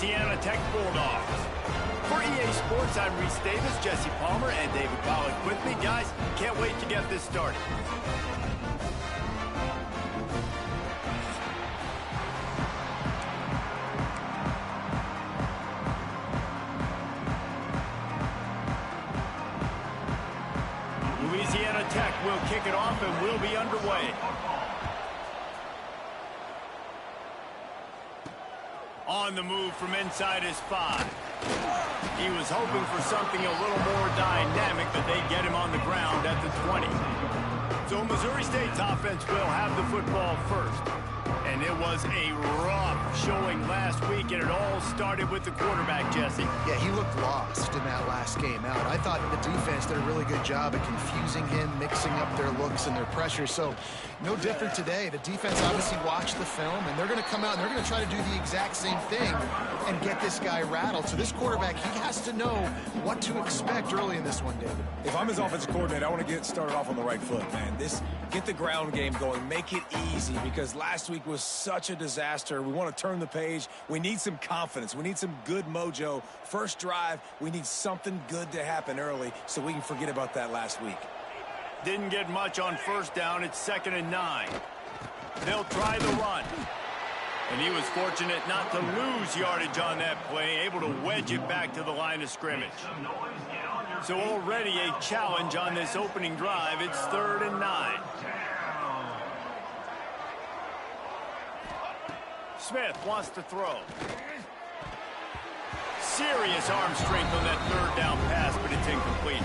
Louisiana Tech Bulldogs. For EA Sports, I'm Reese Davis, Jesse Palmer, and David Pollack with me. Guys, can't wait to get this started. Louisiana Tech will kick it off and will be underway. On the move from inside his 5. He was hoping for something a little more dynamic, but they get him on the ground at the 20. So Missouri State's offense will have the football first. And it was a rough showing last week, and it all started with the quarterback, Jesse. Yeah, he looked lost in that last game out. I thought the defense did a really good job at confusing him, mixing up their looks and their pressure. So no different today. The defense obviously watched the film, and they're going to come out and they're going to try to do the exact same thing and get this guy rattled. So this quarterback, he has to know what to expect early in this one, David. If I'm his offensive coordinator, I want to get started off on the right foot, man. Get the ground game going. Make it easy, because last week was such a disaster. We want to turn the page. We need some confidence. We need some good mojo. First drive, we need something good to happen early so we can forget about that last week. Didn't get much on first down. It's 2nd and 9. They'll try the run. And he was fortunate not to lose yardage on that play, able to wedge it back to the line of scrimmage. So already a challenge on this opening drive. It's 3rd and 9. Smith wants to throw. Serious arm strength on that 3rd down pass, but it's incomplete.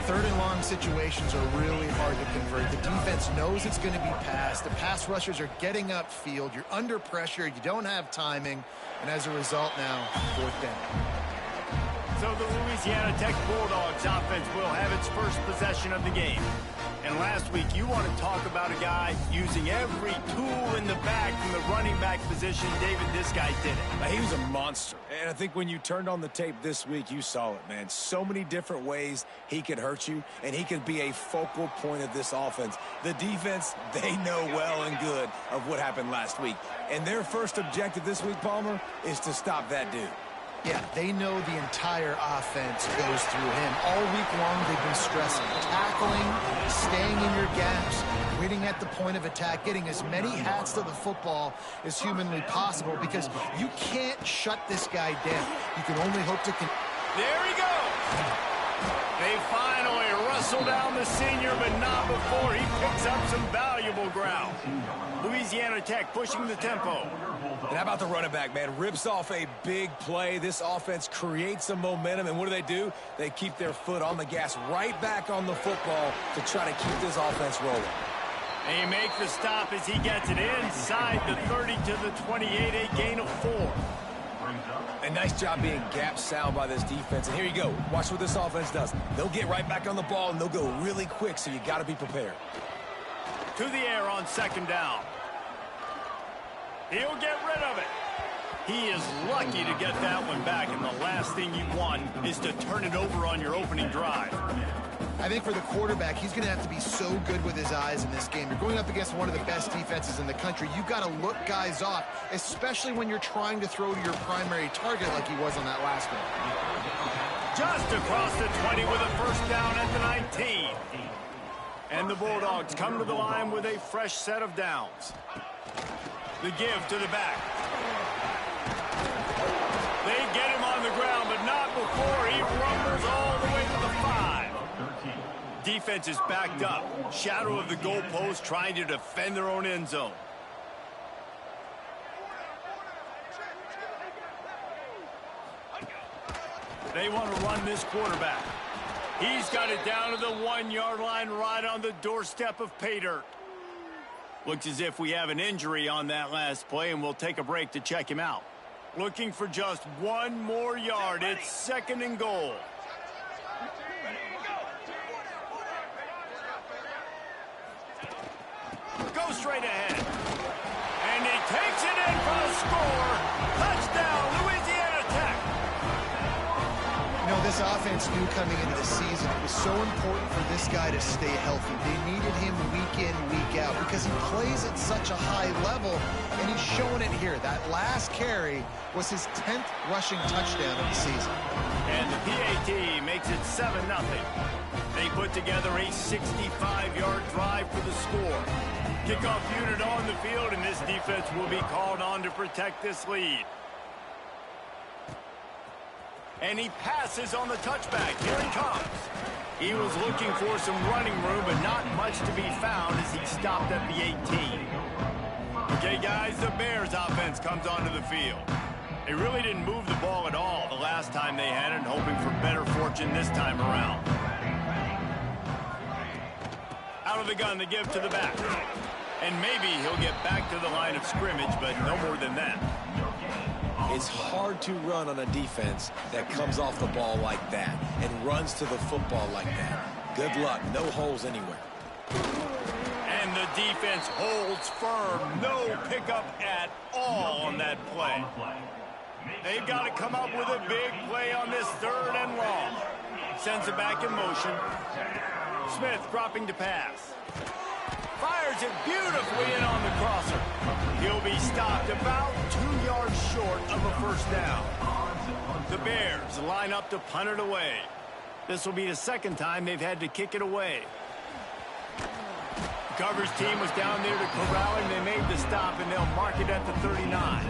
3rd and long situations are really hard to convert. The defense knows it's going to be passed. The pass rushers are getting upfield. You're under pressure. You don't have timing. And as a result now, 4th down. So the Louisiana Tech Bulldogs offense will have its first possession of the game. And last week, you want to talk about a guy using every tool in the bag from the running back position. David, this guy did it. He was a monster. And I think when you turned on the tape this week, you saw it, man. So many different ways he could hurt you, and he could be a focal point of this offense. The defense, they know well and good of what happened last week. And their first objective this week, Palmer, is to stop that dude. Yeah, they know the entire offense goes through him. All week long, they've been stressing. Tackling, staying in your gaps, waiting at the point of attack, getting as many hats to the football as humanly possible, because you can't shut this guy down. You can only hope to... There he goes! They finally wrestle down the senior, but not before he picks up some valuable ground. Louisiana Tech pushing the tempo. And how about the running back, man? Rips off a big play. This offense creates some momentum, and what do? They keep their foot on the gas, right back on the football to try to keep this offense rolling. They make the stop as he gets it inside the 30 to the 28, a gain of 4. A nice job being gap sound by this defense. And here you go. Watch what this offense does. They'll get right back on the ball, and they'll go really quick, so you got to be prepared. To the air on 2nd down. He'll get rid of it. He is lucky to get that one back, and the last thing you want is to turn it over on your opening drive. I think for the quarterback, he's going to have to be so good with his eyes in this game. You're going up against one of the best defenses in the country. You've got to look guys off, especially when you're trying to throw to your primary target like he was on that last one. Just across the 20 with a first down at the 19. And the Bulldogs come to the line with a fresh set of downs. The give to the back. They get him on the ground, but not before he rumbles all the way to the 5. Defense is backed up. Shadow of the goalpost, trying to defend their own end zone. They want to run this quarterback. He's got it down to the 1-yard line, right on the doorstep of pay dirt. Looks as if we have an injury on that last play, and we'll take a break to check him out. Looking for just 1 more yard. It's 2nd and goal. Go straight ahead. And he takes it in for the score. Touchdown, Louisiana Tech. You know, this offense knew coming into the season it was so important for this guy to stay healthy. They needed him week in, week out, because he plays at such a high level, and he's showing it here. That last carry was his 10th rushing touchdown of the season. And the PAT makes it 7-0. They put together a 65-yard drive for the score. Kickoff unit on the field, and this defense will be called on to protect this lead. And he passes on the touchback. Here he comes. He was looking for some running room, but not much to be found as he stopped at the 18. Okay, guys, the Bears offense comes onto the field. They really didn't move the ball at all the last time they had it, hoping for better fortune this time around. Out of the gun, they give to the back. And maybe he'll get back to the line of scrimmage, but no more than that. It's hard to run on a defense that comes off the ball like that and runs to the football like that. Good luck. No holes anywhere. And the defense holds firm. No pickup at all on that play. They've got to come up with a big play on this 3rd and long. Sends it back in motion. Smith dropping to pass. Fires it beautifully in on the crosser. He'll be stopped about 2 yards short of a first down. The Bears line up to punt it away. This will be the 2nd time they've had to kick it away. The coverage team was down there to corral him. They made the stop, and they'll mark it at the 39.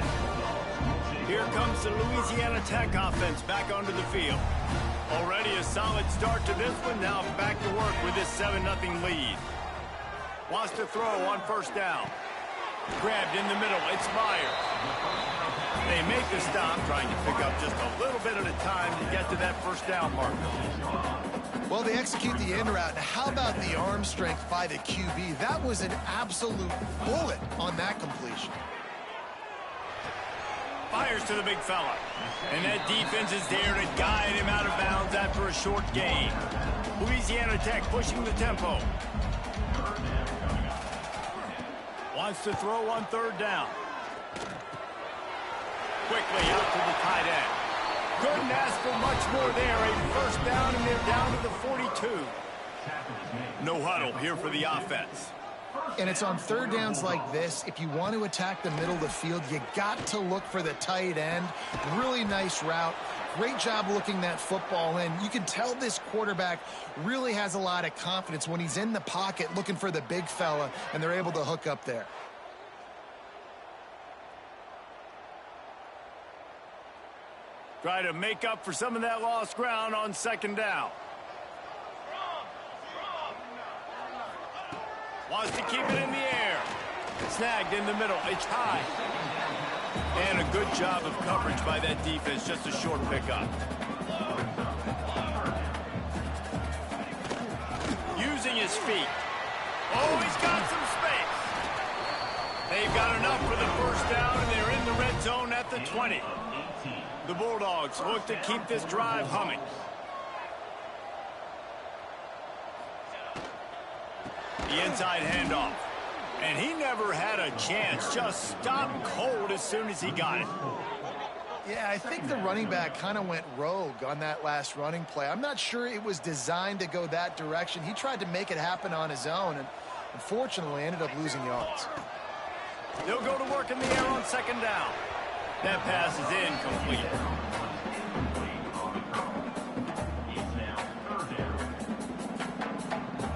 Here comes the Louisiana Tech offense back onto the field. Already a solid start to this one. Now back to work with this 7-0 lead. Wants to throw on first down. Grabbed in the middle. It's Myers. They make the stop, trying to pick up just a little bit at a time to get to that first down marker. Well, they execute the end route. Now, how about the arm strength by the QB? That was an absolute bullet on that completion. Fires to the big fella. And that defense is there to guide him out of bounds after a short gain. Louisiana Tech pushing the tempo. Wants to throw on 3rd down. Quickly out to the tight end. Couldn't ask for much more there. A first down, and they're down to the 42. No huddle here for the offense. And it's on 3rd downs like this. If you want to attack the middle of the field, you got to look for the tight end. Really nice route. Great job looking that football in. You can tell this quarterback really has a lot of confidence when he's in the pocket looking for the big fella, and they're able to hook up there. Try to make up for some of that lost ground on 2nd down. Wants to keep it in the air. Snagged in the middle. It's high. And a good job of coverage by that defense. Just a short pickup. Using his feet. Oh, he's got some space. They've got enough for the first down, and they're in the red zone at the 20. The Bulldogs look to keep this drive humming. The inside handoff. And he never had a chance. Just stopped cold as soon as he got it. Yeah, I think the running back kind of went rogue on that last running play. I'm not sure it was designed to go that direction. He tried to make it happen on his own, and unfortunately ended up losing yards. They'll go to work in the air on 2nd down. That pass is incomplete.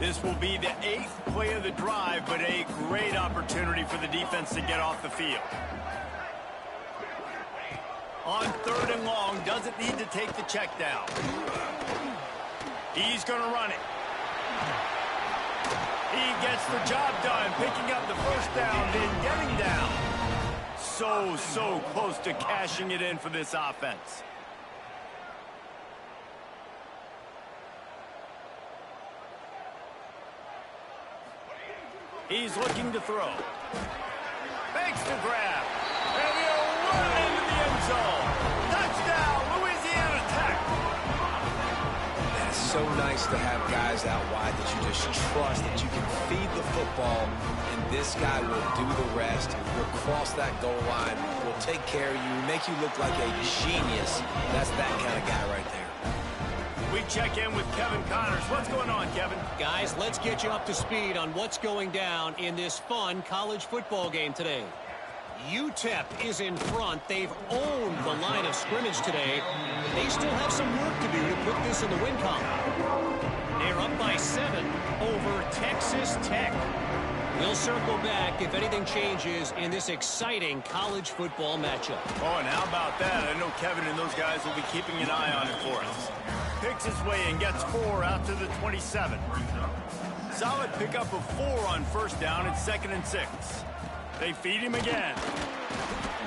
This will be the 8th play of the drive, but a great opportunity for the defense to get off the field. On 3rd and long, doesn't need to take the check down. He's going to run it. He gets the job done, picking up the first down, then getting down. So close to cashing it in for this offense. He's looking to throw. Makes the grab. And he'll run into the end zone. Touchdown, Louisiana Tech. That's so nice to have guys out wide that you just trust that you can feed the football, and this guy will do the rest. He'll cross that goal line, will take care of you, make you look like a genius. That's that kind of guy right there. We check in with Kevin Connors. What's going on, Kevin? Guys, let's get you up to speed on what's going down in this fun college football game today. UTEP is in front. They've owned the line of scrimmage today. They still have some work to do to put this in the win column. They're up by 7 over Texas Tech. We'll circle back if anything changes in this exciting college football matchup. Oh, and how about that? I know Kevin and those guys will be keeping an eye on it for us. Picks his way and gets 4 out to the 27. Solid pickup of 4 on first down at 2nd and 6. They feed him again.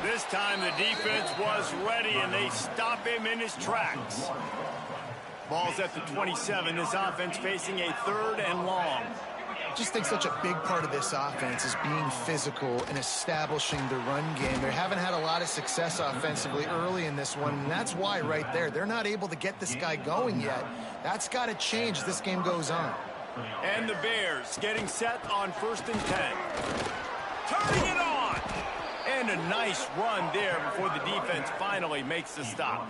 This time the defense was ready and they stop him in his tracks. Ball's at the 27. This offense facing a 3rd and long. I just think such a big part of this offense is being physical and establishing the run game. They haven't had a lot of success offensively early in this one, and that's why right there, they're not able to get this guy going yet. That's got to change as this game goes on. And the Bears getting set on 1st and 10. Turning it on! And a nice run there before the defense finally makes the stop.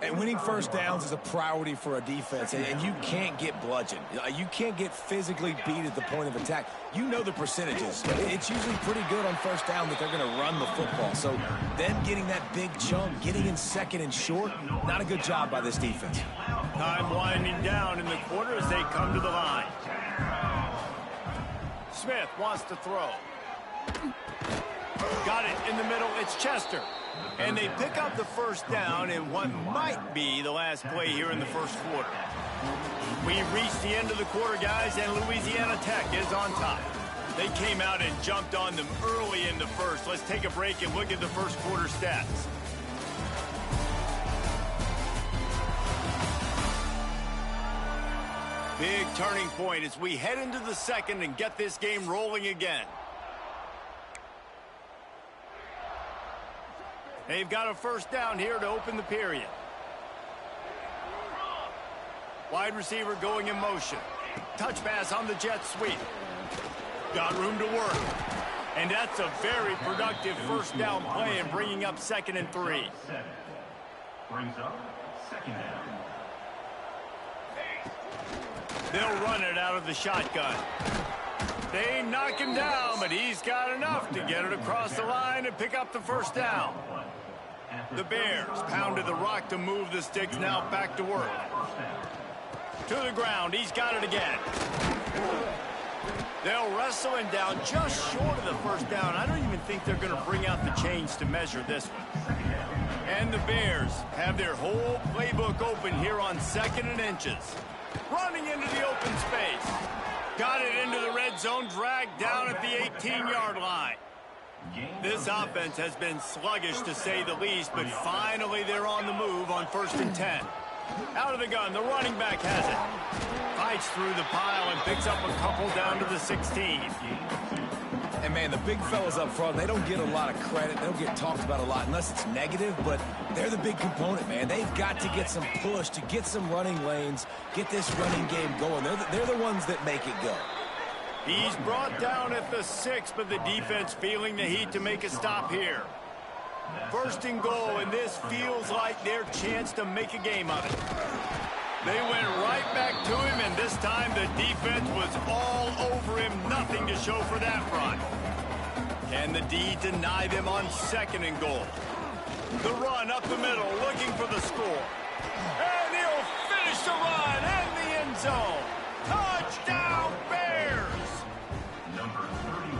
And winning first downs is a priority for a defense, and you can't get bludgeoned. You can't get physically beat at the point of attack. You know the percentages. It's usually pretty good on first down that they're going to run the football. So them getting that big chunk, getting in 2nd and short, not a good job by this defense. Time winding down in the quarter as they come to the line. Smith wants to throw. Got it in the middle. It's Chester. And they pick up the first down in what might be the last play here in the first quarter. We've reached the end of the quarter, guys, and Louisiana Tech is on top. They came out and jumped on them early in the first. Let's take a break and look at the first quarter stats. Big turning point as we head into the second and get this game rolling again. They've got a first down here to open the period. Wide receiver going in motion. Touch pass on the jet sweep. Got room to work. And that's a very productive first down play and bringing up 2nd and 3. Brings up 2nd down. They'll run it out of the shotgun. They knock him down, but he's got enough to get it across the line and pick up the first down. The Bears pounded the rock to move the sticks, now back to work. To the ground, he's got it again. They'll wrestle him down just short of the first down. I don't even think they're going to bring out the chains to measure this one. And the Bears have their whole playbook open here on 2nd and inches. Running into the open space. Got it into the red zone, dragged down at the 18-yard line. This offense has been sluggish to say the least, but finally they're on the move on 1st and 10. Out of the gun, the running back has it. Fights through the pile and picks up a couple down to the 16. And, man, the big fellas up front, they don't get a lot of credit. They don't get talked about a lot unless it's negative, but they're the big component, man. They've got to get some push, to get some running lanes, get this running game going. They're the ones that make it go. He's brought down at the 6, but the defense feeling the heat to make a stop here. 1st and goal, and this feels like their chance to make a game of it. They went right back to him, and this time the defense was all over him. Nothing to show for that run. Can the D deny them on 2nd and goal? The run up the middle, looking for the score. And he'll finish the run in the end zone. Touchdown, Bears!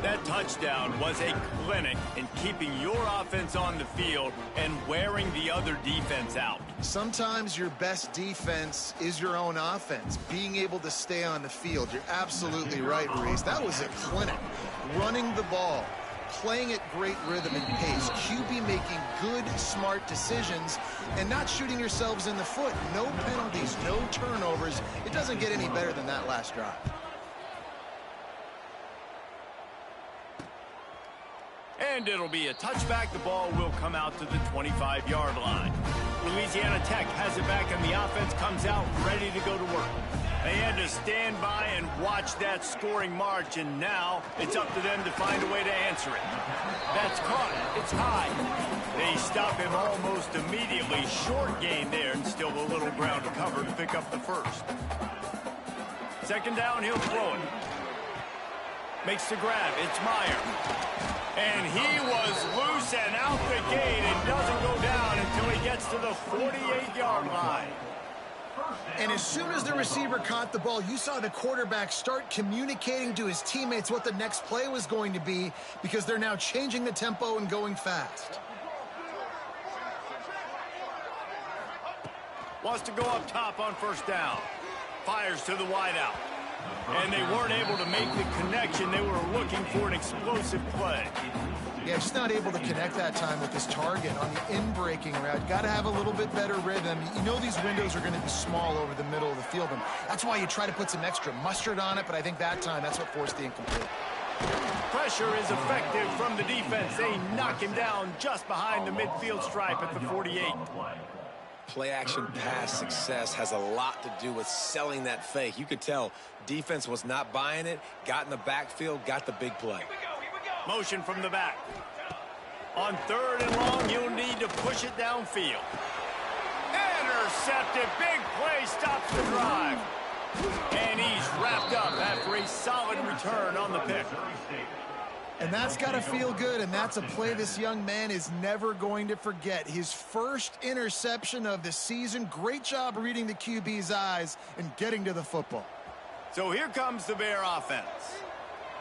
That touchdown was a clinic in keeping your offense on the field and wearing the other defense out. Sometimes your best defense is your own offense, being able to stay on the field. You're absolutely right, Reese. That was a clinic. Running the ball, playing at great rhythm and pace, QB making good, smart decisions, and not shooting yourselves in the foot. No penalties, no turnovers. It doesn't get any better than that last drive. And it'll be a touchback. The ball will come out to the 25-yard line. Louisiana Tech has it back, and the offense comes out ready to go to work. They had to stand by and watch that scoring march, and now it's up to them to find a way to answer it. That's caught. It's high. They stop him almost immediately. Short gain there, and still a little ground to cover to pick up the first. 2nd down, he'll throw it. Makes the grab. It's Meyer. And he was loose and out the gate and doesn't go down until he gets to the 48-yard line. And as soon as the receiver caught the ball, you saw the quarterback start communicating to his teammates what the next play was going to be, because they're now changing the tempo and going fast. Wants to go up top on first down. Fires to the wideout. And they weren't able to make the connection. They were looking for an explosive play. Yeah, just not able to connect that time with his target on the in-breaking route. Got to have a little bit better rhythm. You know these windows are going to be small over the middle of the field, and that's why you try to put some extra mustard on it, but I think that time that's what forced the incomplete. Pressure is effective from the defense. They knock him down just behind the midfield stripe at the 48. Play-action pass success has a lot to do with selling that fake. You could tell defense was not buying it, got in the backfield, got the big play. Motion from the back. On third and long, you'll need to push it downfield. Intercepted. Big play stops the drive. And he's wrapped up after a solid return on the pick. And that's got to feel good, and that's a play this young man is never going to forget. His first interception of the season. Great job reading the QB's eyes and getting to the football. So here comes the Bear offense.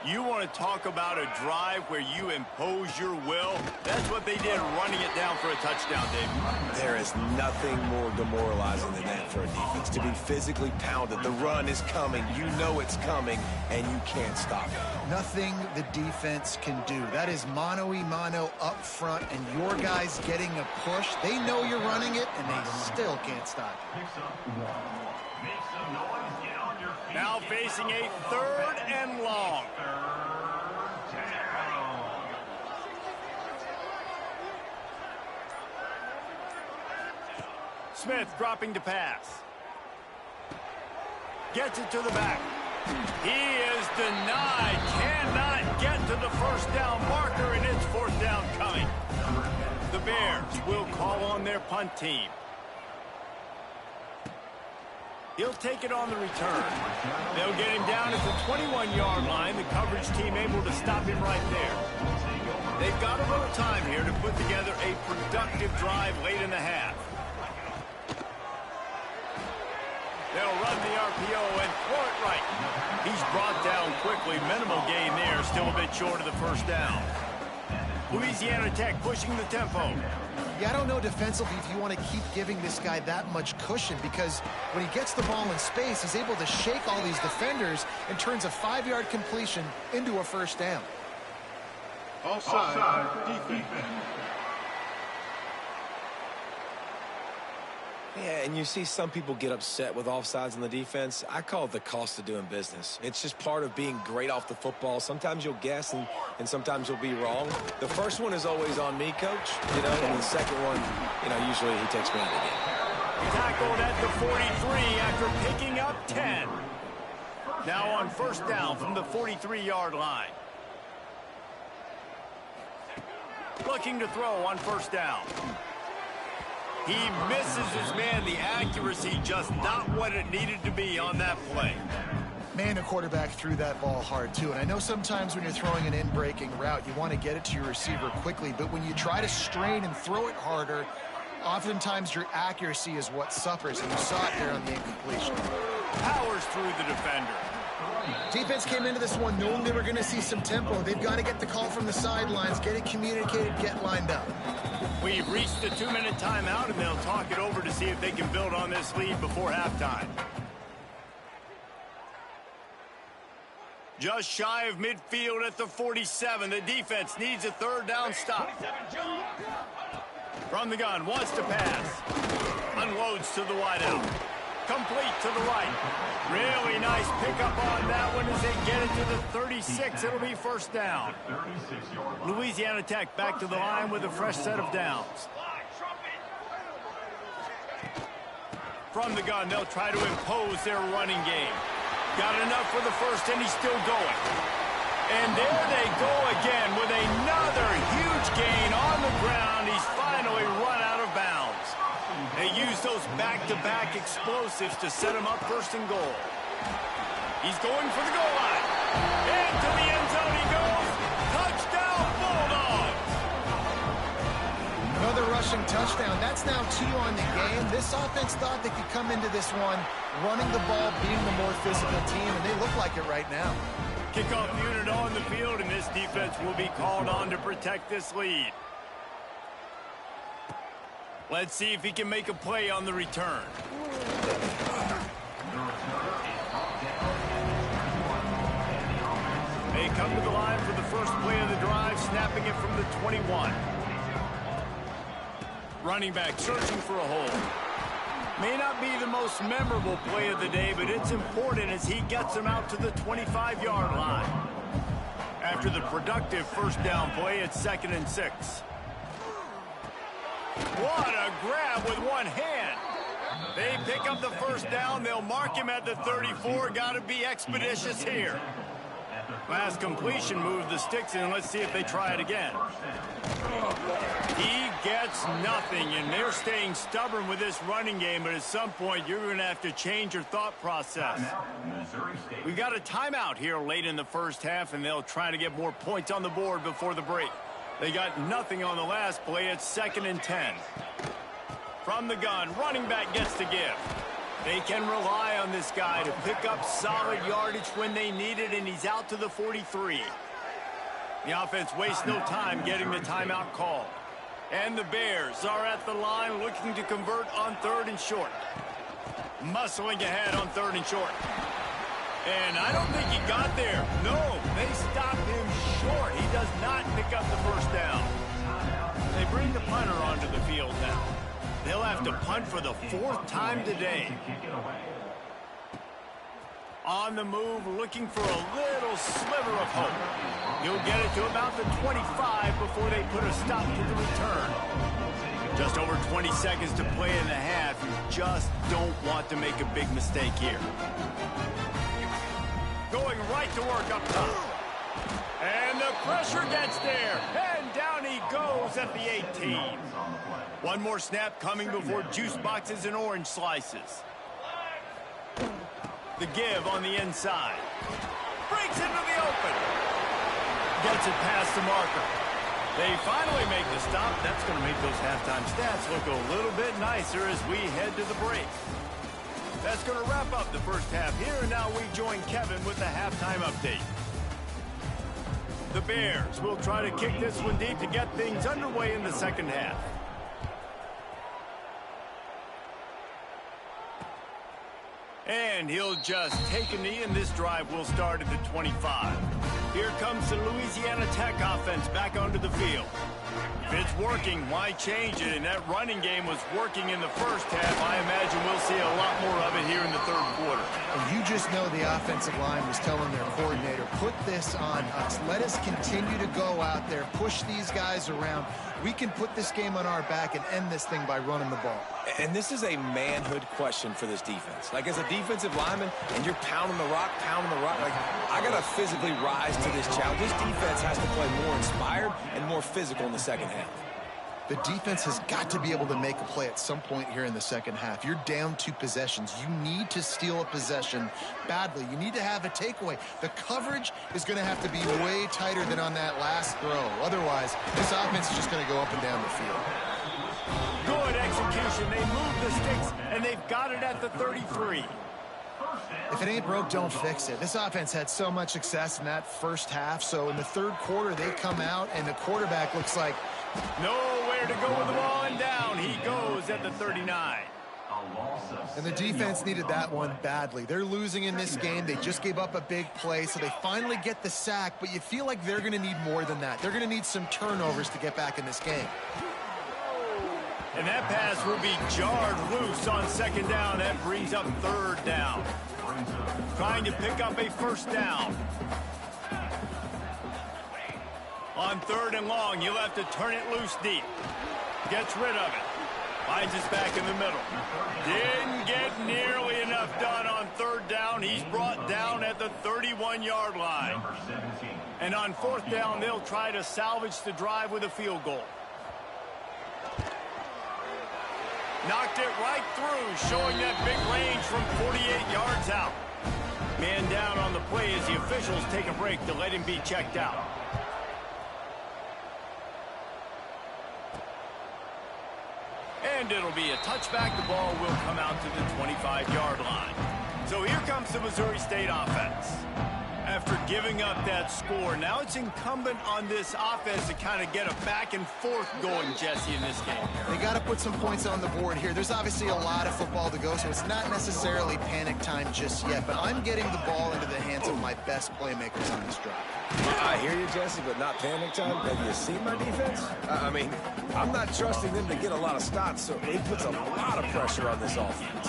You want to talk about a drive where you impose your will? That's what they did, running it down for a touchdown, Dave. There is nothing more demoralizing than that for a defense. To be physically pounded. The run is coming. You know it's coming, and you can't stop it. Nothing the defense can do. That is mano-a-mano up front, and your guys getting a push. They know you're running it, and they still can't stop it. Now facing a third and long. Smith dropping to pass. Gets it to the back. He is denied. Cannot get to the first down marker, and it's fourth down coming. The Bears will call on their punt team. He'll take it on the return. They'll get him down at the 21-yard line. The coverage team able to stop him right there. They've got a little time here to put together a productive drive late in the half. They'll run the RPO and throw it right. He's brought down quickly. Minimal gain there. Still a bit short of the first down. Louisiana Tech pushing the tempo. Yeah, I don't know defensively if you want to keep giving this guy that much cushion, because when he gets the ball in space, he's able to shake all these defenders and turns a 5-yard completion into a first down. Offside, defense. Yeah, and you see some people get upset with offsides on the defense. I call it the cost of doing business. It's just part of being great off the football. Sometimes you'll guess and sometimes you'll be wrong. The first one is always on me, Coach, and the second one, usually he takes me out again. Tackled at the 43 after picking up 10. Now on first down from the 43-yard line. Looking to throw on first down. He misses his man. The accuracy just not what it needed to be on that play. Man, the quarterback threw that ball hard, too. And I know sometimes when you're throwing an in-breaking route, you want to get it to your receiver quickly. But when you try to strain and throw it harder, oftentimes your accuracy is what suffers. And you saw it there on the incompletion. Powers through the defender. Defense came into this one knowing they were going to see some tempo. They've got to get the call from the sidelines, get it communicated, get lined up. We've reached the 2-minute timeout, and they'll talk it over to see if they can build on this lead before halftime. Just shy of midfield at the 47. The defense needs a third down stop. From the gun, wants to pass. Unloads to the wideout. Complete to the right. Really nice pickup on that one as they get it to the 36. It'll be first down. Louisiana Tech back to the line with a fresh set of downs. From the gun, they'll try to impose their running game. Got enough for the first, and he's still going. And there they go again with another huge gain on the ground. He's finally run out of bounds. They use those back-to-back explosives to set him up first and goal. He's going for the goal line. Into the end zone he goes. Touchdown, Bulldogs. Another rushing touchdown. That's now 2 on the game. This offense thought they could come into this one running the ball, being the more physical team, and they look like it right now. Kickoff unit on the field, and this defense will be called on to protect this lead. Let's see if he can make a play on the return. They come to the line for the first play of the drive, snapping it from the 21. Running back searching for a hole. May not be the most memorable play of the day, but it's important as he gets them out to the 25-yard line. After the productive first down play, it's 2nd and 6. What a grab with one hand. They pick up the first down. They'll mark him at the 34. Got to be expeditious here. Last completion moved the sticks in. Let's see if they try it again. He gets nothing, and they're staying stubborn with this running game, but at some point you're going to have to change your thought process. We got a timeout here late in the first half, and they'll try to get more points on the board before the break. They got nothing on the last play. It's 2nd and 10. From the gun, running back gets to give. They can rely on this guy to pick up solid yardage when they need it, and he's out to the 43. The offense wastes no time getting the timeout called. And the Bears are at the line looking to convert on 3rd and short. Muscling ahead on 3rd and short. And I don't think he got there. No, they stopped him short. He does not pick up the first down. They bring the punter onto the field now. They'll have to punt for the 4th time today. On the move, looking for a little sliver of hope. He'll get it to about the 25 before they put a stop to the return. Just over 20 seconds to play in the half. You just don't want to make a big mistake here. Going right to work up top. And the pressure gets there. And down he goes at the 18. One more snap coming before juice boxes and orange slices. The give on the inside. Breaks into the open. Gets it past the marker. They finally make the stop. That's going to make those halftime stats look a little bit nicer as we head to the break. That's going to wrap up the first half here, and now we join Kevin with the halftime update. The Bears will try to kick this one deep to get things underway in the second half. And he'll just take a knee, and this drive will start at the 25. Here comes the Louisiana Tech offense back onto the field. If it's working, why change it? And that running game was working in the first half. I imagine we'll see a lot more of it here in the 3rd quarter. And you just know the offensive line was telling their coordinator, put this on us. Let us continue to go out there, push these guys around. We can put this game on our back and end this thing by running the ball. And this is a manhood question for this defense. Like, as a defensive lineman, and you're pounding the rock, like, I got to physically rise to this challenge. This defense has to play more inspired and more physical in the second half. The defense has got to be able to make a play at some point here in the second half. You're down 2 possessions. You need to steal a possession badly. You need to have a takeaway. The coverage is going to have to be way tighter than on that last throw. Otherwise, this offense is just going to go up and down the field. Good execution. They move the sticks, and they've got it at the 33. If it ain't broke, don't fix it. This offense had so much success in that first half, so in the 3rd quarter, they come out, and the quarterback looks like nowhere to go with the ball, and down he goes at the 39. And the defense needed that one badly. They're losing in this game. They just gave up a big play, so they finally get the sack, but you feel like they're going to need more than that. They're going to need some turnovers to get back in this game. And that pass will be jarred loose on 2nd down. That brings up 3rd down. Trying to pick up a first down. On 3rd and long, you'll have to turn it loose deep. Gets rid of it. Finds us back in the middle. Didn't get nearly enough done on 3rd down. He's brought down at the 31-yard line. And on 4th down, they'll try to salvage the drive with a field goal. Knocked it right through, showing that big range from 48 yards out. Man down on the play as the officials take a break to let him be checked out. And it'll be a touchback. The ball will come out to the 25-yard line. So here comes the Missouri State offense. After giving up that score, now it's incumbent on this offense to kind of get a back and forth going, Jesse, in this game. They got to put some points on the board here. There's obviously a lot of football to go, so it's not necessarily panic time just yet, but I'm getting the ball into the hands of my best playmakers on this drive. I hear you, Jesse, but not panic time. Have you seen my defense? I mean, I'm not trusting them to get a lot of stops, so it puts a lot of pressure on this offense.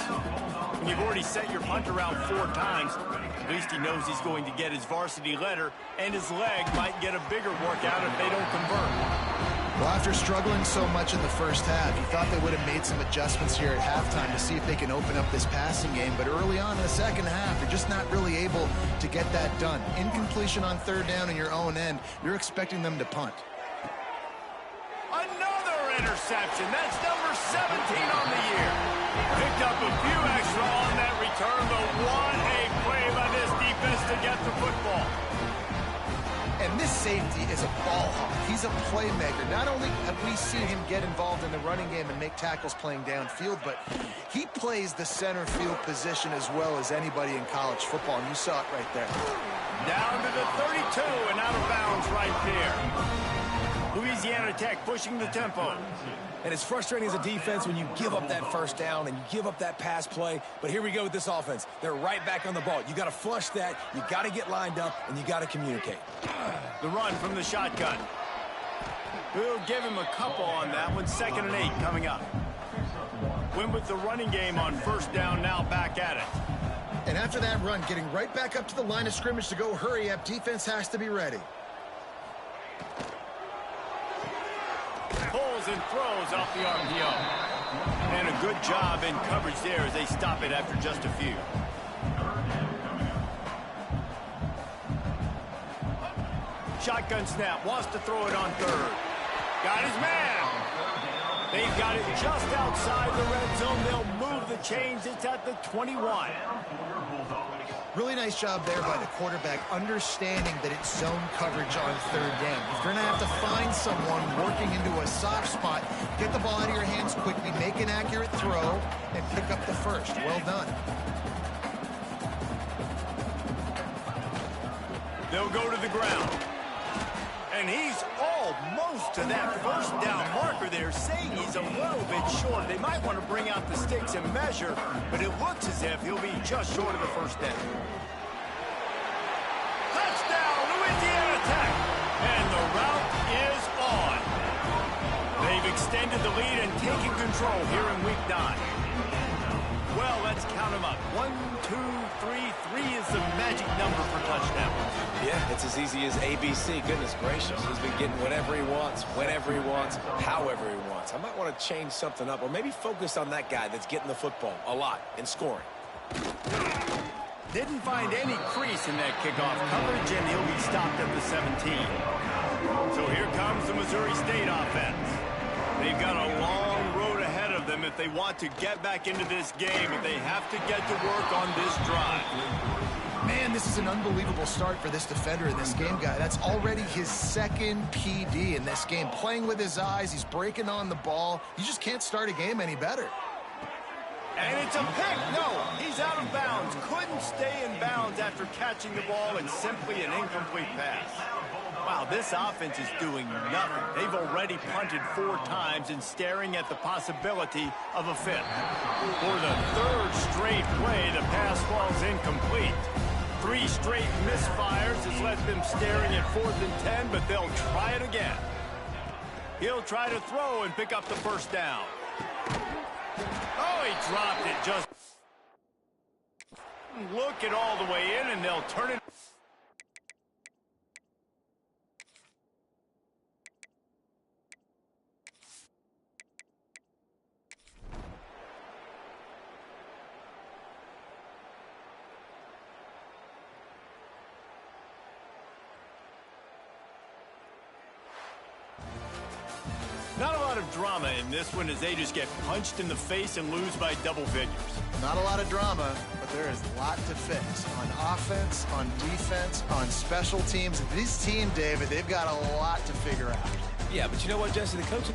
When you've already set your punter out 4 times, at least he knows he's going to get his varsity letter, and his leg might get a bigger workout if they don't convert. Well, after struggling so much in the first half, you thought they would have made some adjustments here at halftime to see if they can open up this passing game. But early on in the second half, they're just not really able to get that done. Incompletion on 3rd down in your own end, you're expecting them to punt. Another interception. That's number 17 on the year. Picked up a few extra on that return, but what a play by this defense to get the football. And this safety is a ball hawk. He's a playmaker. Not only have we seen him get involved in the running game and make tackles playing downfield, but he plays the center field position as well as anybody in college football, and you saw it right there. Down to the 32 and out of bounds right there. Louisiana Tech pushing the tempo. And it's frustrating as a defense when you give up that first down and you give up that pass play. But here we go with this offense. They're right back on the ball. You got to flush that. You got to get lined up, and you got to communicate. The run from the shotgun. We'll give him a couple on that one. 2nd and 8 coming up. Win with the running game on 1st down, now back at it. And after that run, getting right back up to the line of scrimmage to go hurry up, defense has to be ready. Pulls and throws off the RPO. And a good job in coverage there as they stop it after just a few. Shotgun snap, wants to throw it on 3rd. Got his man. They've got it just outside the red zone. They'll move the chains. It's at the 21. Really nice job there by the quarterback, understanding that it's zone coverage on 3rd down. If you're going to have to find someone working into a soft spot, get the ball out of your hands quickly, make an accurate throw, and pick up the first. Well done. They'll go to the ground. And he's almost to that 1st down marker there, saying he's a little bit short. They might want to bring out the sticks and measure, but it looks as if he'll be just short of the 1st down. Touchdown, Louisiana Tech! And the route is on. They've extended the lead and taken control here in Week 9. Well, let's count them up. 1, 2, 3. 3 is the magic number for touchdowns. Yeah, it's as easy as ABC. Goodness gracious. He's been getting whatever he wants, whenever he wants, however he wants. I might want to change something up or maybe focus on that guy that's getting the football a lot and scoring. Didn't find any crease in that kickoff coverage, and he'll be stopped at the 17. So here comes the Missouri State offense. They've got a long road ahead of them if they want to get back into this game, but they have to get to work on this drive. Man, this is an unbelievable start for this defender in this game, guy. That's already his 2nd PD in this game. Playing with his eyes, he's breaking on the ball. You just can't start a game any better. And it's a pick. No, he's out of bounds. Couldn't stay in bounds after catching the ball, and simply an incomplete pass. Wow, this offense is doing nothing. They've already punted 4 times and staring at the possibility of a 5th. For the 3rd straight play, the pass falls incomplete. 3 straight misfires has left them staring at 4th and 10, but they'll try it again. He'll try to throw and pick up the 1st down. Oh, he dropped it just. Look it all the way in, and they'll turn it. Not a lot of drama in this one as they just get punched in the face and lose by double figures. not a lot of drama, but there is a lot to fix on offense, on defense, on special teams. This team, David, they've got a lot to figure out. Yeah, but you know what, Jesse? The coach